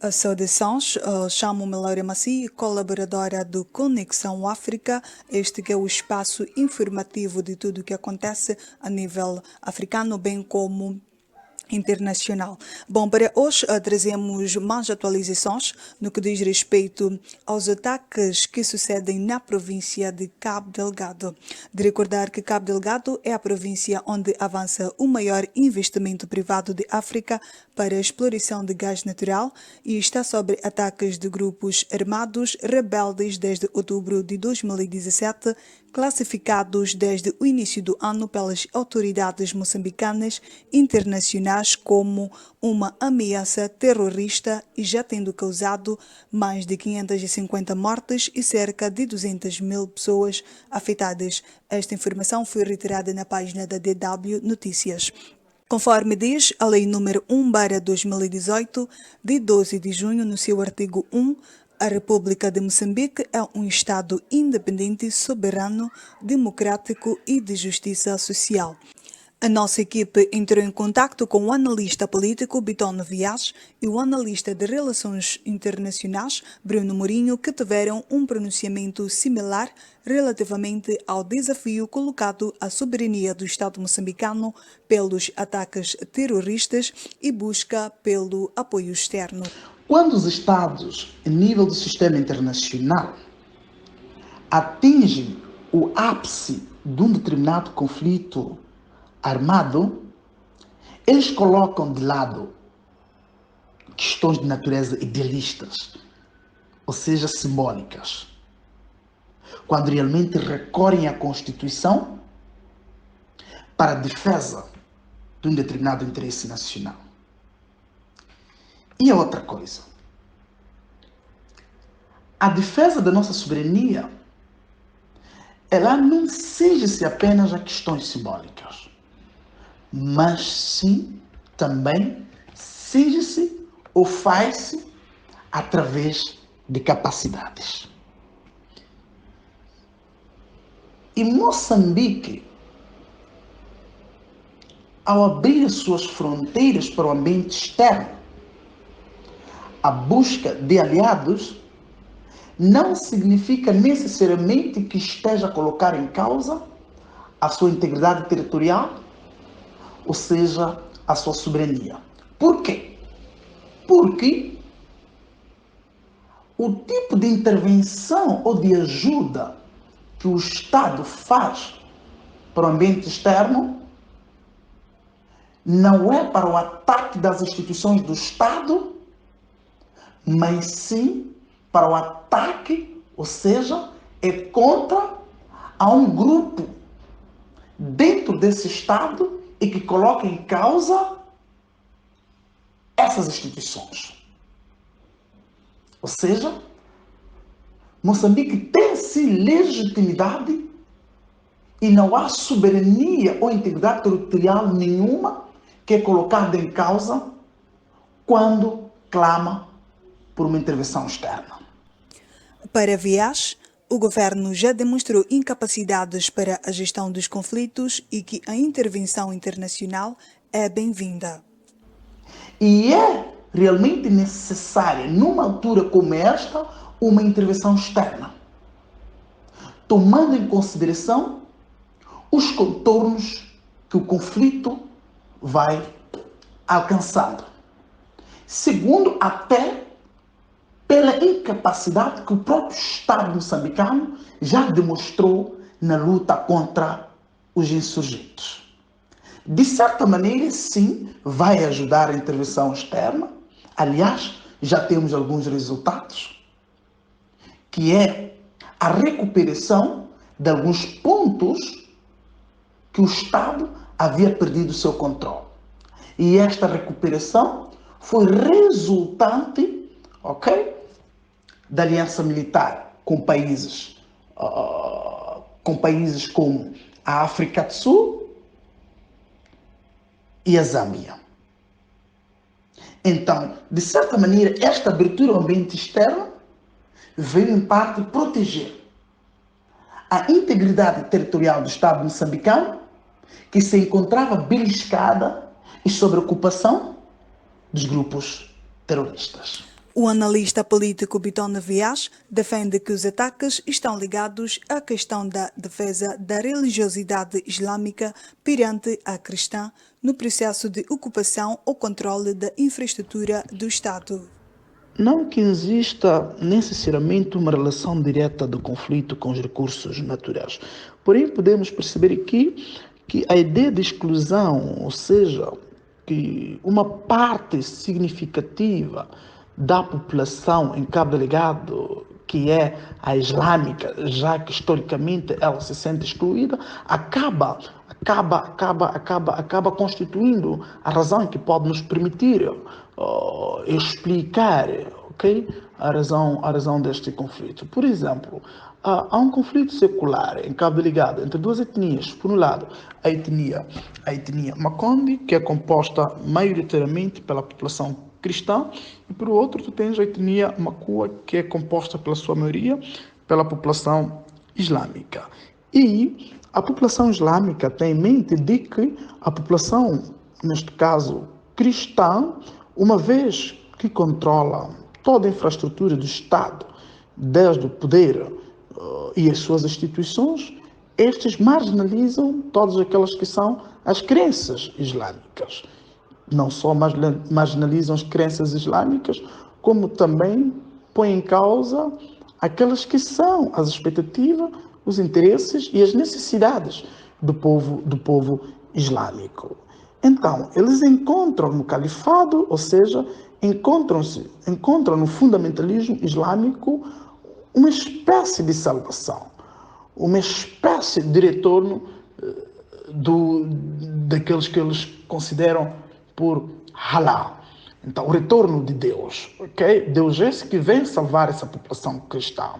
Saudações, chamo-me Laura Maci, colaboradora do Conexão África, este que é o espaço informativo de tudo o que acontece a nível africano, bem como internacional. Bom, para hoje trazemos mais atualizações no que diz respeito aos ataques que sucedem na província de Cabo Delgado. De recordar que Cabo Delgado é a província onde avança o maior investimento privado de África para a exploração de gás natural e está sob ataques de grupos armados rebeldes desde outubro de 2017, classificados desde o início do ano pelas autoridades moçambicanas internacionais como uma ameaça terrorista e já tendo causado mais de 550 mortes e cerca de 200 mil pessoas afetadas. Esta informação foi retirada na página da DW Notícias. Conforme diz a Lei nº 1/2018, de 12 de junho, no seu artigo 1, a República de Moçambique é um Estado independente, soberano, democrático e de justiça social. A nossa equipe entrou em contato com o analista político Bitono Vaz e o analista de Relações Internacionais Bruno Mourinho, que tiveram um pronunciamento similar relativamente ao desafio colocado à soberania do Estado moçambicano pelos ataques terroristas e busca pelo apoio externo. Quando os Estados, em nível do sistema internacional, atingem o ápice de um determinado conflito armado, eles colocam de lado questões de natureza idealistas, ou seja, simbólicas, quando realmente recorrem à Constituição para a defesa de um determinado interesse nacional. E a outra coisa, a defesa da nossa soberania, ela não seja-se apenas a questões simbólicas, mas sim também seja-se ou faz-se através de capacidades. E Moçambique, ao abrir as suas fronteiras para o ambiente externo, a busca de aliados não significa necessariamente que esteja a colocar em causa a sua integridade territorial, ou seja, a sua soberania. Por quê? Porque o tipo de intervenção ou de ajuda que o Estado faz para o ambiente externo não é para o ataque das instituições do Estado, mas sim para o ataque, ou seja, é contra a um grupo dentro desse Estado e que coloca em causa essas instituições. Ou seja, Moçambique tem sim legitimidade e não há soberania ou integridade territorial nenhuma que é colocada em causa quando clama por uma intervenção externa. Para Vaz, o governo já demonstrou incapacidades para a gestão dos conflitos e que a intervenção internacional é bem-vinda. E é realmente necessária, numa altura como esta, uma intervenção externa, tomando em consideração os contornos que o conflito vai alcançando. Segundo, até pela incapacidade que o próprio Estado moçambicano já demonstrou na luta contra os insurgentes. De certa maneira, sim, vai ajudar a intervenção externa. Aliás, já temos alguns resultados, que é a recuperação de alguns pontos que o Estado havia perdido o seu controle. E esta recuperação foi resultante, da aliança militar com países como a África do Sul e a Zâmbia. Então, de certa maneira, esta abertura ao ambiente externo veio em parte proteger a integridade territorial do Estado moçambicano, que se encontrava beliscada e sob ocupação dos grupos terroristas. O analista político Bitone Viegas defende que os ataques estão ligados à questão da defesa da religiosidade islâmica perante a cristã no processo de ocupação ou controle da infraestrutura do Estado. Não que exista necessariamente uma relação direta do conflito com os recursos naturais. Porém, podemos perceber aqui que a ideia de exclusão, ou seja, que uma parte significativa da população em Cabo Delgado, que é a islâmica, já que historicamente ela se sente excluída, acaba constituindo a razão que pode nos permitir explicar, ok, a razão deste conflito. Por exemplo, há um conflito secular em Cabo Delgado entre duas etnias. Por um lado, a etnia Makonde, que é composta maioritariamente pela população cristã, e por outro, tu tens a etnia Makua, que é composta pela sua maioria pela população islâmica. E a população islâmica tem em mente de que a população, neste caso cristã, uma vez que controla toda a infraestrutura do Estado, desde o poder e as suas instituições, estes marginalizam todas aquelas que são as crenças islâmicas. Não só marginalizam as crenças islâmicas, como também põem em causa aquelas que são as expectativas, os interesses e as necessidades do povo islâmico. Então, eles encontram no califado, ou seja, encontram no fundamentalismo islâmico uma espécie de salvação, uma espécie de retorno daqueles que eles consideram por halal. Então, o retorno de Deus, ok? Deus é esse que vem salvar essa população cristã.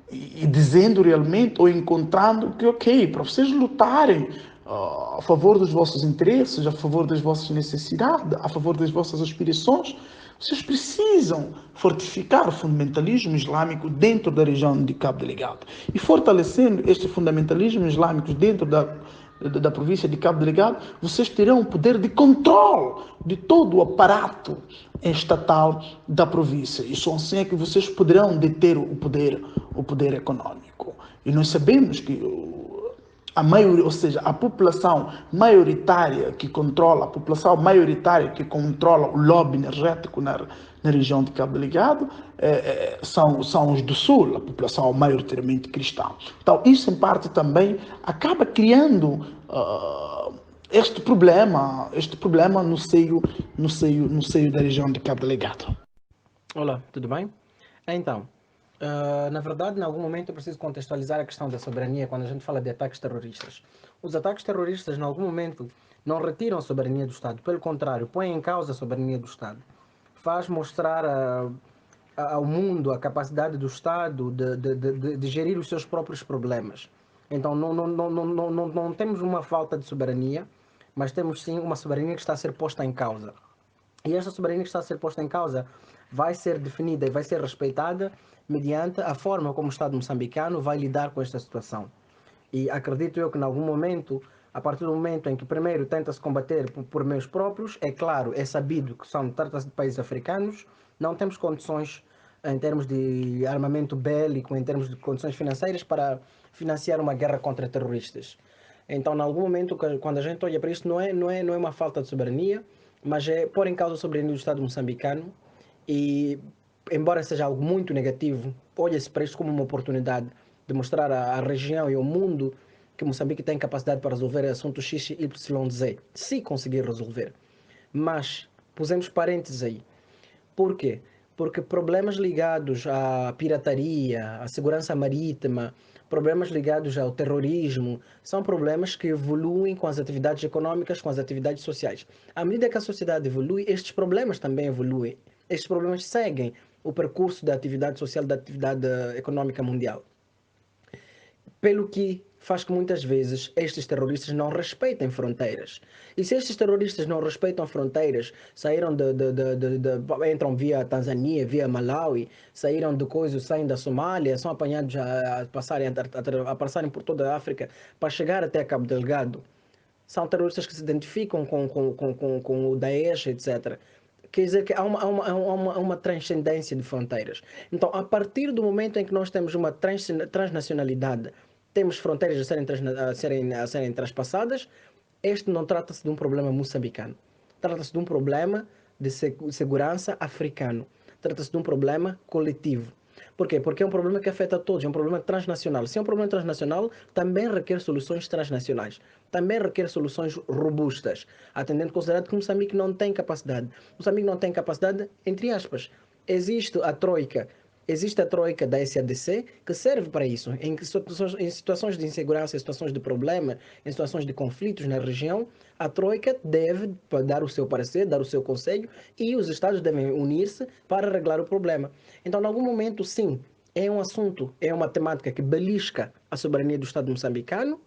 E dizendo realmente, ou encontrando que, ok, para vocês lutarem a favor dos vossos interesses, a favor das vossas necessidades, a favor das vossas aspirações, vocês precisam fortificar o fundamentalismo islâmico dentro da região de Cabo Delgado. E fortalecendo este fundamentalismo islâmico dentro da província de Cabo Delgado, vocês terão o poder de controle de todo o aparato estatal da província. E só assim é que vocês poderão deter o poder econômico. E nós sabemos que a maioria, ou seja, a população maioritária que controla, o lobby energético na região de Cabo Delgado, são os do Sul, a população maioritariamente cristã. Então, isso em parte também acaba criando este problema no seio da região de Cabo Delgado. Olá, tudo bem? Então, na verdade, em algum momento eu preciso contextualizar a questão da soberania quando a gente fala de ataques terroristas. Os ataques terroristas, em algum momento, não retiram a soberania do Estado. Pelo contrário, põem em causa a soberania do Estado. Faz mostrar ao mundo a capacidade do Estado de gerir os seus próprios problemas. Então, não temos uma falta de soberania, mas temos sim uma soberania que está a ser posta em causa. E esta soberania que está a ser posta em causa vai ser definida e vai ser respeitada mediante a forma como o Estado moçambicano vai lidar com esta situação. E acredito eu que, em algum momento, a partir do momento em que primeiro tenta-se combater por meios próprios, é claro, é sabido que trata-se de países africanos, não temos condições em termos de armamento bélico, em termos de condições financeiras para financiar uma guerra contra terroristas. Então, em algum momento, quando a gente olha para isto, não é uma falta de soberania, mas é pôr em causa a soberania do Estado moçambicano e, embora seja algo muito negativo, olha-se para isto como uma oportunidade de mostrar à região e ao mundo que Moçambique tem capacidade para resolver assuntos X, Y, Z, se conseguir resolver. Mas, pusemos parênteses aí. Por quê? Porque problemas ligados à pirataria, à segurança marítima, problemas ligados ao terrorismo, são problemas que evoluem com as atividades econômicas, com as atividades sociais. À medida que a sociedade evolui, estes problemas também evoluem. Estes problemas seguem o percurso da atividade social, da atividade econômica mundial. Pelo que faz que muitas vezes estes terroristas não respeitem fronteiras. E se estes terroristas não respeitam fronteiras, entram via Tanzânia, via Malawi, saem da Somália, são apanhados a passarem por toda a África para chegar até Cabo Delgado. São terroristas que se identificam com o Daesh, etc. quer dizer que há uma transcendência de fronteiras. Então, a partir do momento em que nós temos uma transnacionalidade, temos fronteiras a serem traspassadas, este não trata-se de um problema moçambicano. Trata-se de um problema de segurança africano. Trata-se de um problema coletivo. Por quê? Porque é um problema que afeta a todos, é um problema transnacional. Se é um problema transnacional, também requer soluções transnacionais. Também requer soluções robustas, atendendo considerado que Moçambique não tem capacidade. Moçambique não tem capacidade, entre aspas. Existe a Troika. Existe a troika da SADC que serve para isso. Em situações de insegurança, em situações de problema, em situações de conflitos na região, a troika deve dar o seu parecer, dar o seu conselho e os Estados devem unir-se para arreglar o problema. Então, em algum momento, sim, é um assunto, é uma temática que belisca a soberania do Estado moçambicano,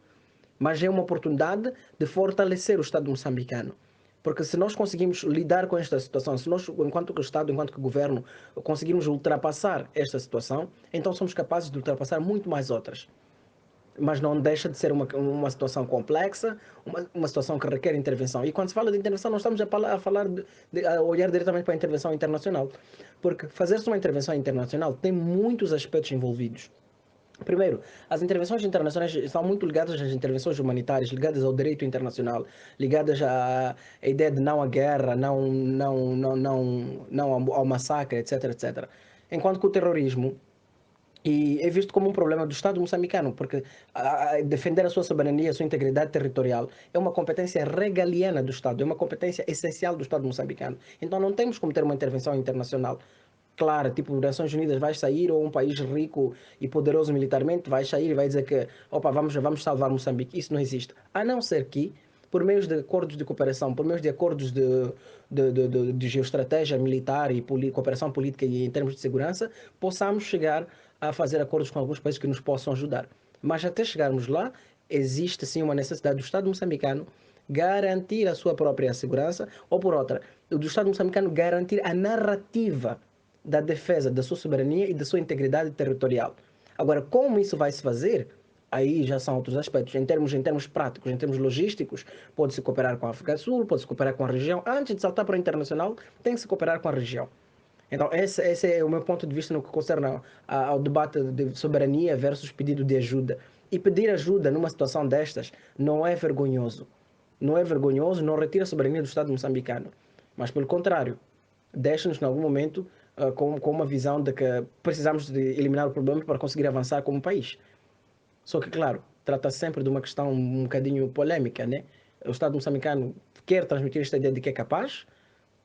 mas é uma oportunidade de fortalecer o Estado moçambicano. Porque se nós conseguimos lidar com esta situação, se nós, enquanto Estado, enquanto governo, conseguirmos ultrapassar esta situação, então somos capazes de ultrapassar muito mais outras. Mas não deixa de ser uma situação complexa, uma situação que requer intervenção. E quando se fala de intervenção, não estamos a olhar diretamente para a intervenção internacional. Porque fazer-se uma intervenção internacional tem muitos aspectos envolvidos. Primeiro, as intervenções internacionais estão muito ligadas às intervenções humanitárias, ligadas ao direito internacional, ligadas à ideia de não à guerra, não ao massacre, etc, etc. Enquanto que o terrorismo é visto como um problema do Estado moçambicano, porque defender a sua soberania, a sua integridade territorial é uma competência regaliana do Estado, é uma competência essencial do Estado moçambicano. Então não temos como ter uma intervenção internacional clara, tipo Nações Unidas vai sair, ou um país rico e poderoso militarmente vai sair e vai dizer que, opa, vamos salvar Moçambique. Isso não existe. A não ser que, por meio de acordos de cooperação, por meio de acordos de geoestratégia militar e cooperação política e em termos de segurança, possamos chegar a fazer acordos com alguns países que nos possam ajudar. Mas até chegarmos lá, existe sim uma necessidade do Estado moçambicano garantir a sua própria segurança, ou por outra, do Estado moçambicano garantir a narrativa da defesa da sua soberania e da sua integridade territorial. Agora, como isso vai se fazer? Aí já são outros aspectos. Em termos práticos, em termos logísticos, pode-se cooperar com a África do Sul, pode-se cooperar com a região. Antes de saltar para o internacional, tem que se cooperar com a região. Então, esse é o meu ponto de vista no que concerne ao debate de soberania versus pedido de ajuda. E pedir ajuda numa situação destas não é vergonhoso. Não é vergonhoso, não retira a soberania do Estado moçambicano. Mas, pelo contrário, deixa-nos, em algum momento, com uma visão de que precisamos de eliminar o problema para conseguir avançar como país. Só que, claro, trata-se sempre de uma questão um bocadinho polêmica, né? O Estado moçambicano quer transmitir esta ideia de que é capaz,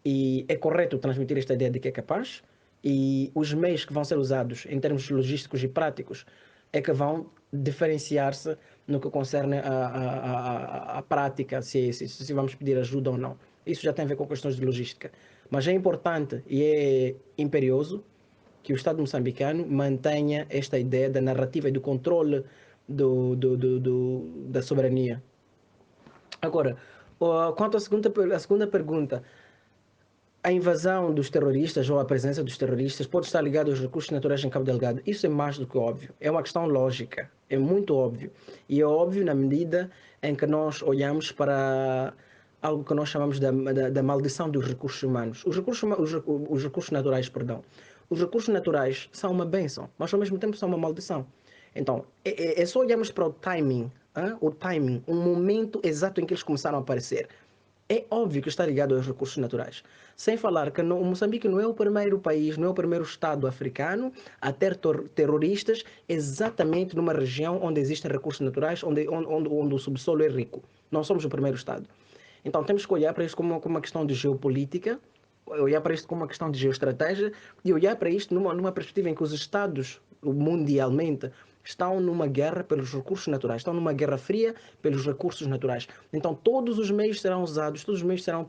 e é correto transmitir esta ideia de que é capaz, e os meios que vão ser usados em termos logísticos e práticos é que vão diferenciar-se no que concerne a prática, se vamos pedir ajuda ou não. Isso já tem a ver com questões de logística. Mas é importante e é imperioso que o Estado moçambicano mantenha esta ideia da narrativa e do controle da soberania. Agora, quanto à segunda pergunta, a invasão dos terroristas ou a presença dos terroristas pode estar ligada aos recursos naturais em Cabo Delgado. Isso é mais do que óbvio. É uma questão lógica. É muito óbvio. E é óbvio na medida em que nós olhamos para algo que nós chamamos da maldição dos recursos humanos. Os recursos naturais, perdão. Os recursos naturais são uma bênção, mas ao mesmo tempo são uma maldição. Então, é só olharmos para o timing, o momento exato em que eles começaram a aparecer. É óbvio que está ligado aos recursos naturais. Sem falar que o Moçambique não é o primeiro país, não é o primeiro Estado africano a ter terroristas exatamente numa região onde existem recursos naturais, onde o subsolo é rico. Não somos o primeiro Estado. Então temos que olhar para isto como uma questão de geopolítica, olhar para isto como uma questão de geoestratégia e olhar para isto numa perspectiva em que os Estados, mundialmente, estão numa guerra pelos recursos naturais, estão numa guerra fria pelos recursos naturais. Então todos os meios serão usados, todos os meios serão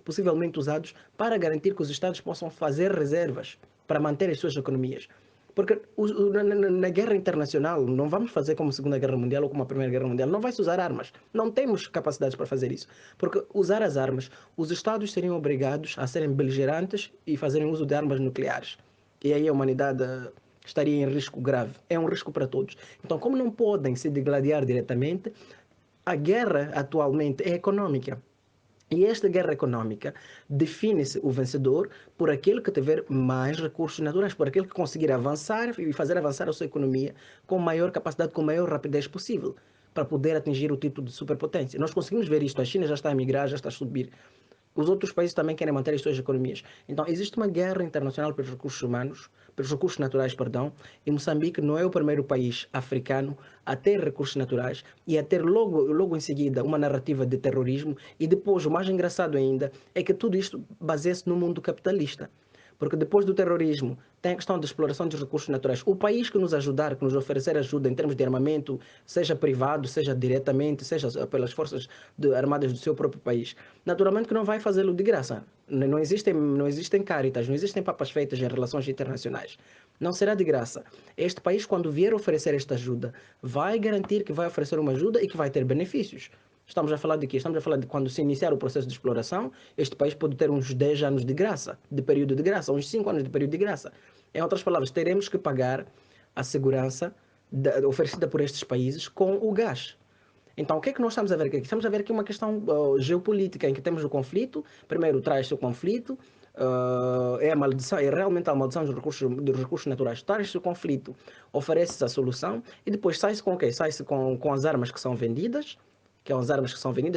possivelmente usados para garantir que os Estados possam fazer reservas para manter as suas economias. Porque na guerra internacional não vamos fazer como a Segunda Guerra Mundial ou como a Primeira Guerra Mundial. Não vai-se usar armas. Não temos capacidades para fazer isso. Porque usar as armas, os Estados seriam obrigados a serem beligerantes e fazerem uso de armas nucleares. E aí a humanidade estaria em risco grave. É um risco para todos. Então, como não podem se degladiar diretamente, a guerra atualmente é econômica. E esta guerra econômica define-se o vencedor por aquele que tiver mais recursos naturais, por aquele que conseguir avançar e fazer avançar a sua economia com maior capacidade, com maior rapidez possível, para poder atingir o título de superpotência. Nós conseguimos ver isto. A China já está a migrar, já está a subir. Os outros países também querem manter as suas economias. Então, existe uma guerra internacional pelos recursos humanos, pelos recursos naturais, perdão, e Moçambique não é o primeiro país africano a ter recursos naturais e a ter logo em seguida uma narrativa de terrorismo. E depois, o mais engraçado ainda, é que tudo isto baseia-se no mundo capitalista. Porque depois do terrorismo tem a questão da exploração dos recursos naturais. O país que nos ajudar, que nos oferecer ajuda em termos de armamento, seja privado, seja diretamente, seja pelas forças armadas do seu próprio país, naturalmente que não vai fazê-lo de graça. Não existem caritas, não existem papas feitas em relações internacionais. Não será de graça. Este país, quando vier oferecer esta ajuda, vai garantir que vai oferecer uma ajuda e que vai ter benefícios. Estamos a falar de quê? Estamos a falar de quando se iniciar o processo de exploração, este país pode ter uns 10 anos de graça, de período de graça, uns 5 anos de período de graça. Em outras palavras, teremos que pagar a segurança oferecida por estes países com o gás. Então, o que é que nós estamos a ver aqui? Estamos a ver aqui uma questão geopolítica, em que temos o conflito, primeiro traz-se o conflito, é a maldição, é realmente a maldição dos recursos naturais, traz-se o conflito, oferece-se a solução, e depois sai-se com o quê? Sai-se com as armas que são vendidas,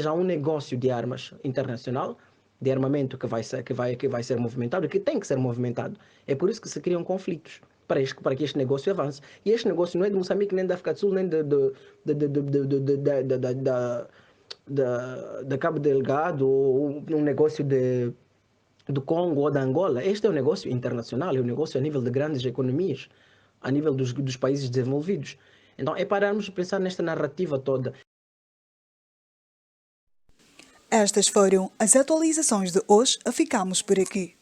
há um negócio de armas internacional, de armamento que vai ser movimentado, que tem que ser movimentado. É por isso que se criam conflitos, para que este negócio avance. E este negócio não é de Moçambique, nem da África do Sul, nem da Cabo Delgado, ou um negócio do Congo ou da Angola. Este é um negócio internacional, é um negócio a nível de grandes economias, a nível dos países desenvolvidos. Então, é pararmos de pensar nesta narrativa toda. Estas foram as atualizações de hoje. Ficamos por aqui.